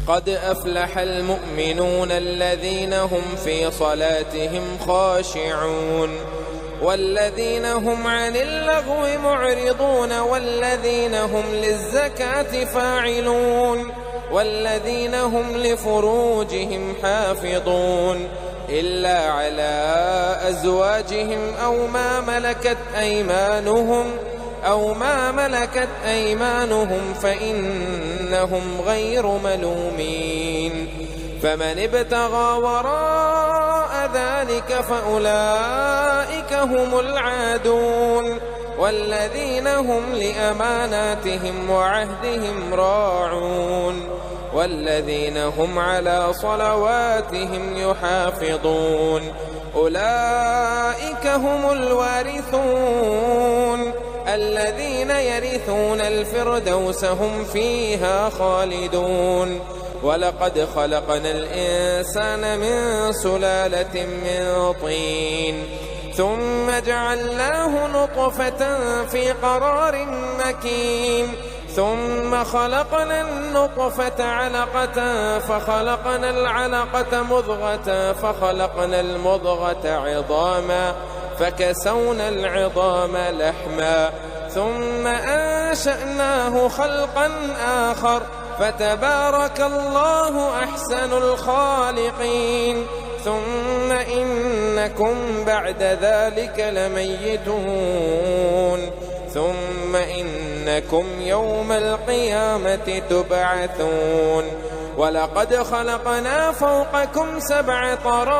قد أفلح المؤمنون الذين هم في صلاتهم خاشعون والذين هم عن اللغو معرضون والذين هم للزكاة فاعلون والذين هم لفروجهم حافظون إلا على أزواجهم أو ما ملكت أيمانهم فإنهم غير ملومين فمن ابتغى وراء ذلك فأولئك هم العادون والذين هم لأماناتهم وعهدهم راعون والذين هم على صلواتهم يحافظون أولئك هم الوارثون الذين يرثون الفردوس هم فيها خالدون ولقد خلقنا الإنسان من سلالة من طين ثم جعلناه نطفة في قرار مكين ثم خلقنا النطفة علقة فخلقنا العلقة مضغة فخلقنا المضغة عظاما فكسونا العظام لحما ثم أنشأناه خلقا آخر فتبارك الله أحسن الخالقين ثم إنكم بعد ذلك لميتون ثم إنكم يوم القيامة تبعثون ولقد خلقنا فوقكم 7 طرائق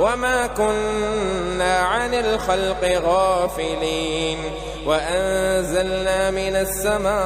وما كنا عن الخلق غافلين وأنزلنا من السماء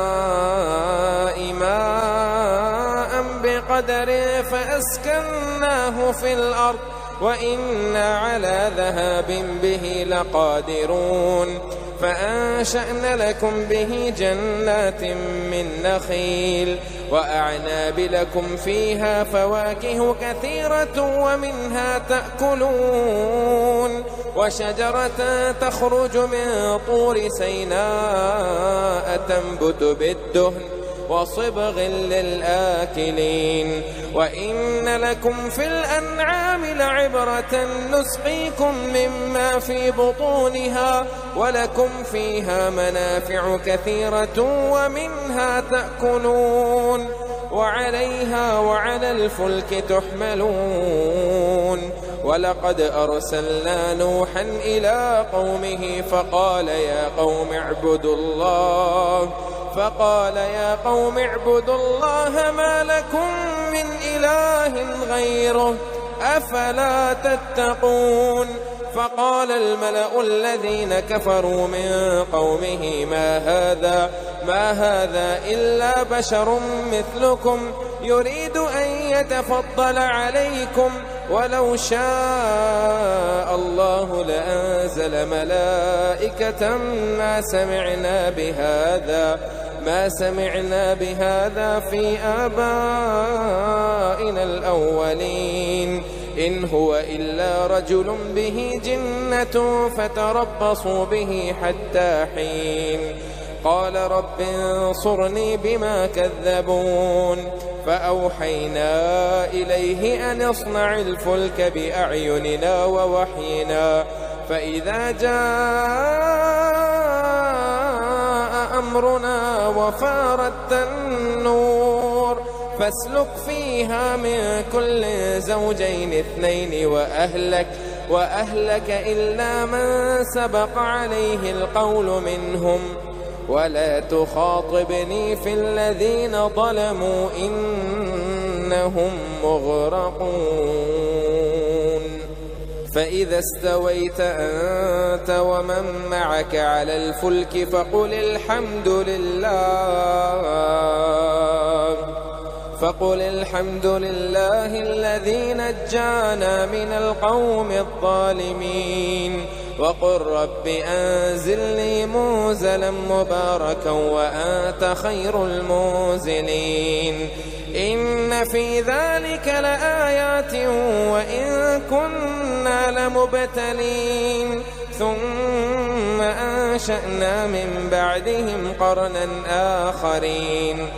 ماء بقدر فأسكناه في الأرض وإنا على ذهاب به لقادرون فأنشأنا لكم به جنات من نخيل وأعناب لكم فيها فواكه كثيرة ومنها تأكلون وشجرة تخرج من طور سيناء تنبت بالدهن وصبغ للآكلين وإن لكم في الأنعام لعبرة نسقيكم مما في بطونها ولكم فيها منافع كثيرة ومنها تأكلون وعليها وعلى الفلك تحملون ولقد أرسلنا نوحا إلى قومه فقال يا قوم اعبدوا الله ما لكم من إله غيره أفلا تتقون فقال الملأ الذين كفروا من قومه ما هذا إلا بشر مثلكم يريد أن يتفضل عليكم ولو شاء الله لأنزل ملائكة ما سمعنا بهذا في آبائنا الأولين إن هو إلا رجل به جنة فتربصوا به حتى حين قال رب انصرني بما كذبون فأوحينا إليه أن اصنع الفلك بأعيننا ووحينا فإذا جاء أمرنا وفارت النور فاسلك فيها من كل زوجين 2 وأهلك إلا من سبق عليه القول منهم ولا تخاطبني في الذين ظلموا إنهم مغرقون فإذا استويت أنت ومن معك على الفلك فقل الحمد لله الذي نجانا من القوم الظالمين وقل رب أنزلني منزلا مباركا وأنت خير المنزلين إن في ذلك لآيات وإن كنا لمبتلين ثم أنشأنا من بعدهم قرنا آخرين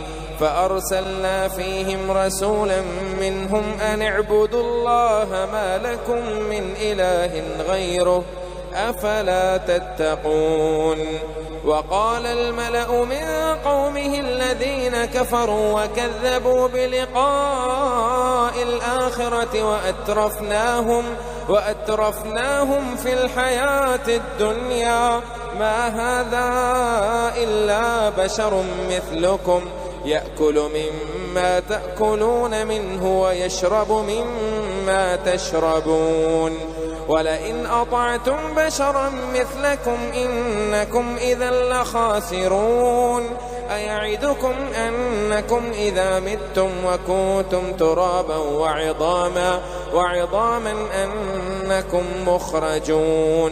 فأرسلنا فيهم رسولا منهم أن اعبدوا الله ما لكم من إله غيره أفلا تتقون. وقال الملأ من قومه الذين كفروا وكذبوا بلقاء الآخرة وأترفناهم في الحياة الدنيا ما هذا إلا بشر مثلكم يأكل مما تأكلون منه ويشرب مما تشربون ولئن أطعتم بشرا مثلكم إنكم إذا لخاسرون. أيعدكم أنكم إذا متم وكنتم ترابا وعظاما أنكم مخرجون.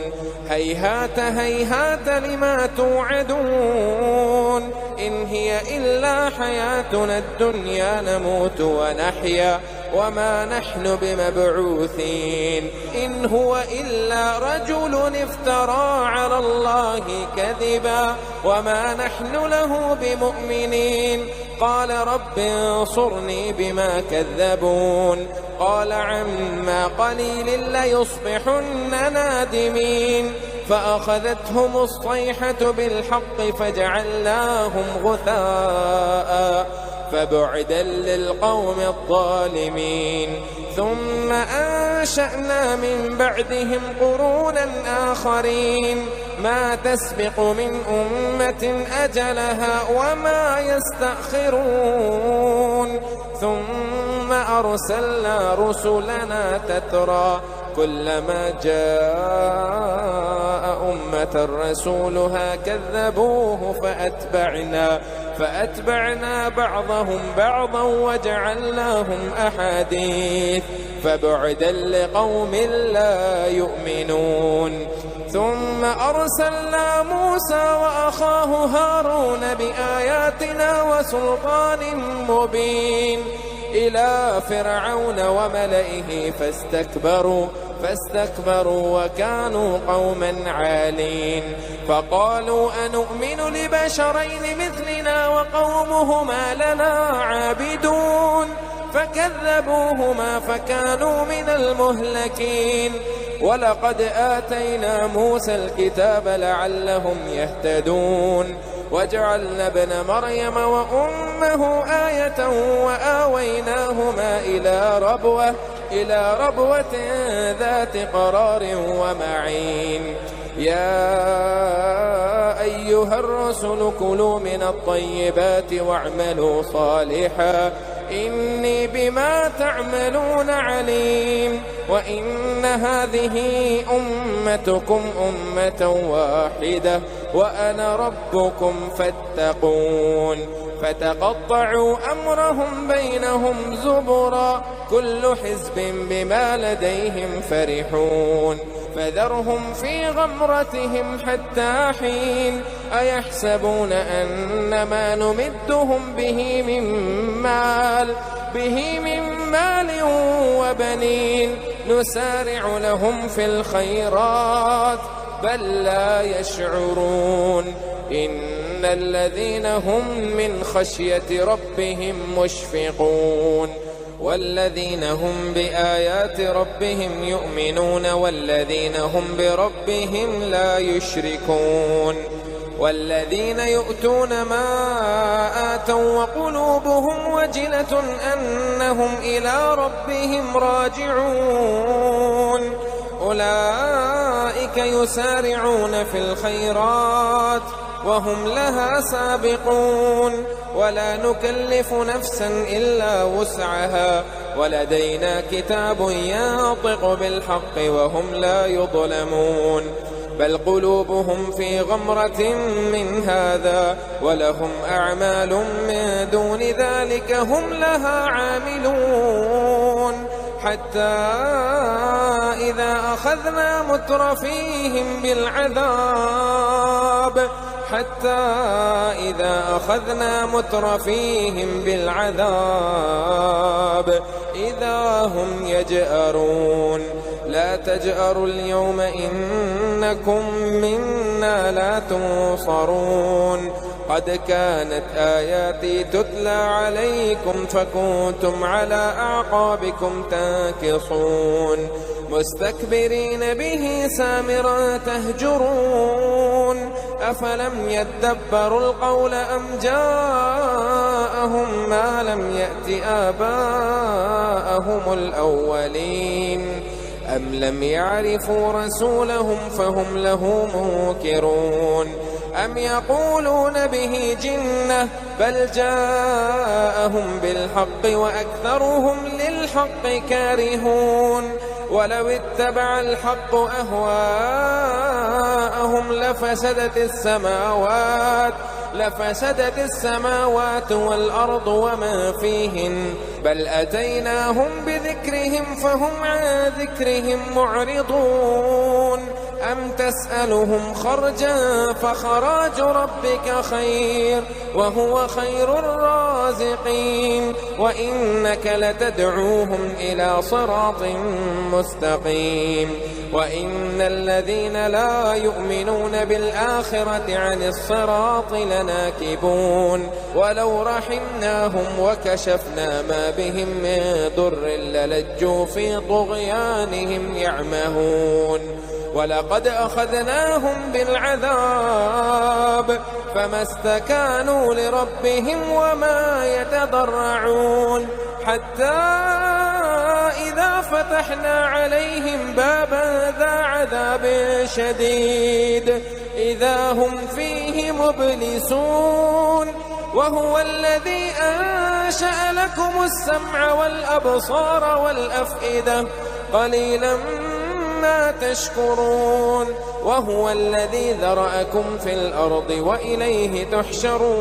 هيهات هيهات لما توعدون إن هي إلا حياتنا الدنيا نموت ونحيا وما نحن بمبعوثين إن هو إلا رجل افترى على الله كذبا وما نحن له بمؤمنين. قال رب انصرني بما كذبون قال عما قليل ليصبحن نادمين. فأخذتهم الصيحة بالحق فجعلناهم غثاء فبعدا للقوم الظالمين. ثم أنشأنا من بعدهم قرونا آخرين ما تسبق من أمة أجلها وما يستأخرون. ثم أرسلنا رسلنا تترى كلما جاء أمة رسولها كذبوه فأتبعنا بعضهم بعضا وجعلناهم أحاديث فبعدا لقوم لا يؤمنون. ثم أرسلنا موسى وأخاه هارون بآياتنا وسلطان مبين إلى فرعون وملئه فاستكبروا وكانوا قوما عالين. فقالوا أنؤمن لبشرين مثلنا وقومهما لنا عابدون فكذبوهما فكانوا من المهلكين. ولقد آتينا موسى الكتاب لعلهم يهتدون وجعلنا ابن مريم وأمه آية وآويناهما إلى ربوة ذات قرار ومعين. يا أيها الرسل كلوا من الطيبات واعملوا صالحا إني بما تعملون عليم. وإن هذه أمتكم أمة واحدة وأنا ربكم فاتقون. فتقطعوا أمرهم بينهم زبرا كل حزب بما لديهم فرحون. فذرهم في غمرتهم حتى حين. أيحسبون أن ما نمدهم به من مال وبنين نسارع لهم في الخيرات بل لا يشعرون. إن الذين هم من خشية ربهم مشفقون والذين هم بآيات ربهم يؤمنون والذين هم بربهم لا يشركون. والذين يؤتون ما آتوا وقلوبهم وجلة أنهم إلى ربهم راجعون أولئك يسارعون في الخيرات وهم لها سابقون. ولا نكلف نفسا إلا وسعها ولدينا كتاب ينطق بالحق وهم لا يظلمون. بل قلوبهم في غمرة من هذا ولهم أعمال من دون ذلك هم لها عاملون. حتى إذا أخذنا مترفيهم بالعذاب إذا هم يجأرون. لا تجأروا اليوم إنكم منا لا تنصرون. قد كانت آياتي تتلى عليكم فكنتم على أعقابكم تنكصون مستكبرين به سامرا تهجرون أفلم يدبروا القول أم جاءهم ما لم يأت آباءهم الأولين أم لم يعرفوا رسولهم فهم له منكرون أم يقولون به جنة بل جاءهم بالحق وأكثرهم للحق كارهون ولو اتبع الحق أهواءهم لفسدت السماوات والأرض وما فيهن بل أتيناهم بذكرهم فهم عن ذكرهم معرضون أم تسألهم خرجا فخراج ربك خير وهو خير الرازقين وإنك لتدعوهم إلى صراط مستقيم وإن الذين لا يؤمنون بالآخرة عن الصراط لناكبون ولو رحمناهم وكشفنا ما بهم من ضر للجوا في طغيانهم يعمهون ولقد أخذناهم بالعذاب فما استكانوا لربهم وما يتضرعون حتى إذا فتحنا عليهم بابا ذا عذاب شديد إذا هم فيه مبلسون وهو الذي أنشأ لكم السمع والأبصار والأفئدة قليلا ما تشكرون وهو الذي ذرأكم في الأرض وإليه تحشرون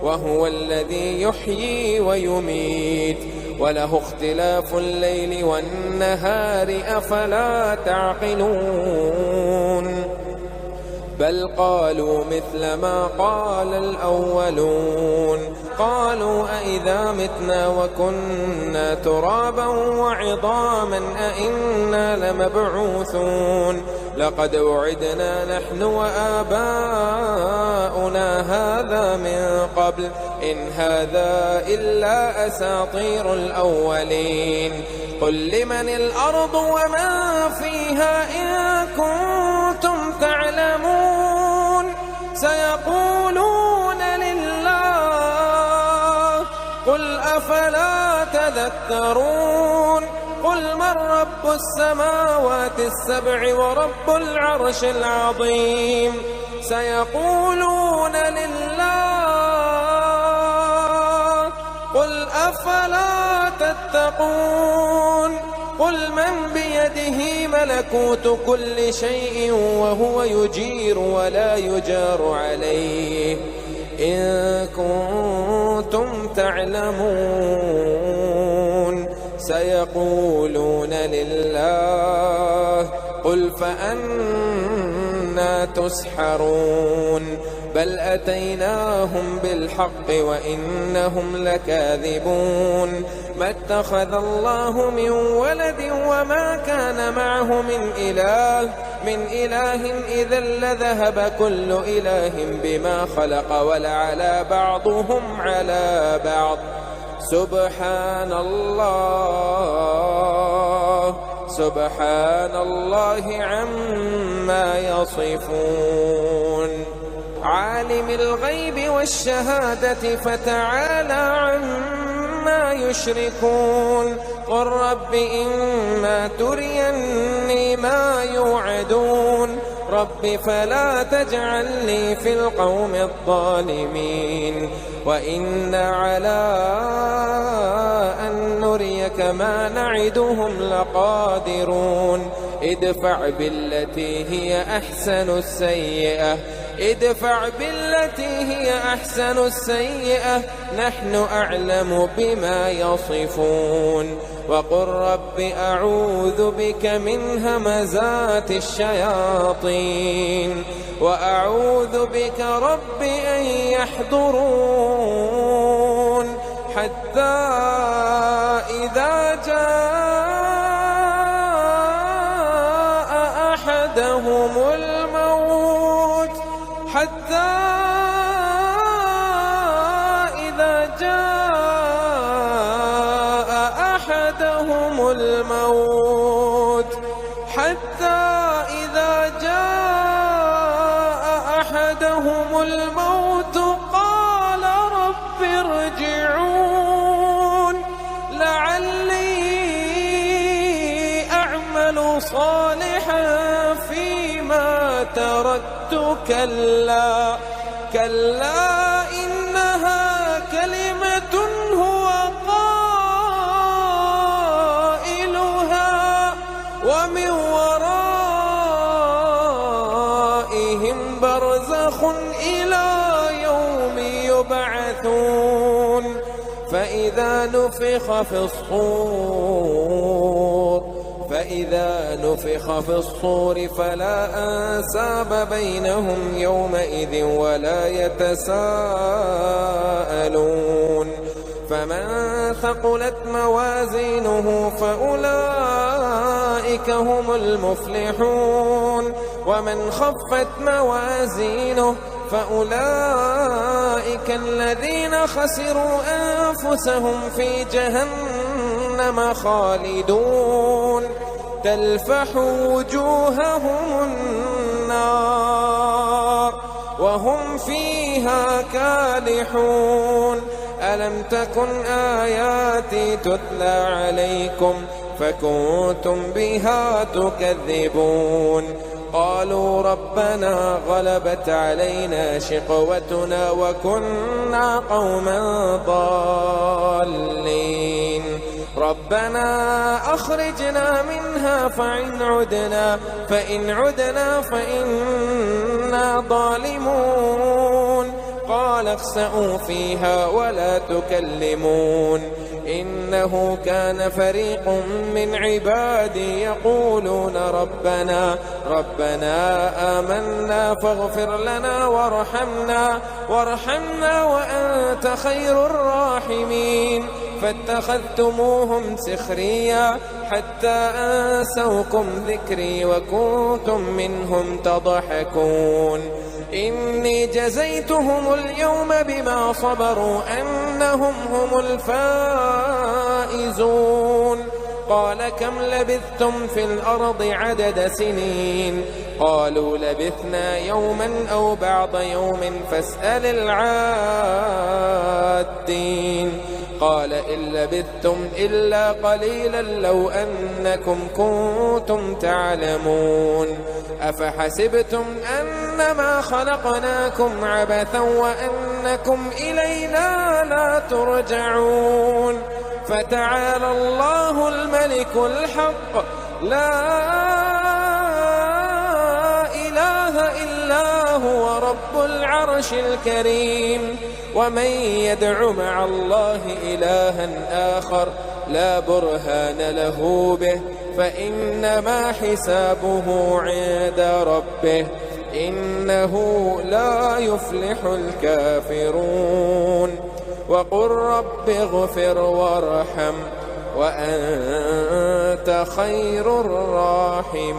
وهو الذي يحيي ويميت وله اختلاف الليل والنهار أفلا تعقلون بل قالوا مثل ما قال الأولون قالوا أئذا متنا وكنا ترابا وعظاما أئنا لمبعوثون لقد وعدنا نحن وآباؤنا هذا من قبل إن هذا إلا أساطير الأولين قل لمن الأرض ومن فيها إن كنتم تعلمون سيقولون لله قل أفلا تذكرون قل من رب السماوات السبع ورب العرش العظيم سيقولون لله قل أفلا تتقون قل من بيده ملكوت كل شيء وهو يجير ولا يجار عليه إن كنتم تعلمون سيقولون لله قل فأنا تسحرون بل أتيناهم بالحق وإنهم لكاذبون ما اتخذ الله من ولد وما كان معه من إله إذا لذهب كل إله بما خلق ولعلى بعضهم على بعض سبحان الله عما يصفون عالم الغيب والشهادة فتعالى عما يشركون قل رب إما تريني ما يوعدون رب فلا تجعلني في القوم الظالمين وإنا على أن نريك ما نعدهم لقادرون ادفع بالتي هي أحسن السيئة نحن أعلم بما يصفون وقل رب أعوذ بك من همزات الشياطين وأعوذ بك رب أن يحضرون حتى إذا جاء أحدهم الموت حتى جاء أحدهم الموت قال رب ارجعون لعلي أعمل صالحا فيما تركت كلا إنها كلمة هو قائلها ومن ورائهم برزخ إلى يوم يبعثون فإذا نفخ في الصور فلا أنساب بينهم يومئذ ولا يتساءلون فمن ثقلت موازينه فأولئك هم المفلحون ومن خفت موازينه فأولئك الذين خسروا أنفسهم في جهنم خالدون تلفح وجوههم النار وهم فيها كالحون ألم تكن آياتي تتلى عليكم فكنتم بها تكذبون قالوا ربنا غلبت علينا شقوتنا وكنا قوما ضالين ربنا أخرجنا منها فإن عدنا فإنا ظالمون قال اخسئوا فيها ولا تكلمون إنه كان فريق من عبادي يقولون ربنا آمنا فاغفر لنا وارحمنا وأنت خير الراحمين فاتخذتموهم سخريا حتى أنسوكم ذكري وكنتم منهم تضحكون إني جزيتهم اليوم بما صبروا أنهم هم الفائزون قال كم لبثتم في الأرض عدد سنين قالوا لبثنا يوما أو بعض يوم فاسأل العادين قال إن لبثتم إلا قليلا لو أنكم كنتم تعلمون أفحسبتم أنما خلقناكم عبثا وأنكم إلينا لا ترجعون فتعالى الله الملك الحق لا إله إلا هو رب العرش الكريم ومن يدع مع الله إلها آخر لا برهان له به فإنما حسابه عند ربه إنه لا يفلح الكافرون وقل رب اغفر وارحم وأنت خير الراحمين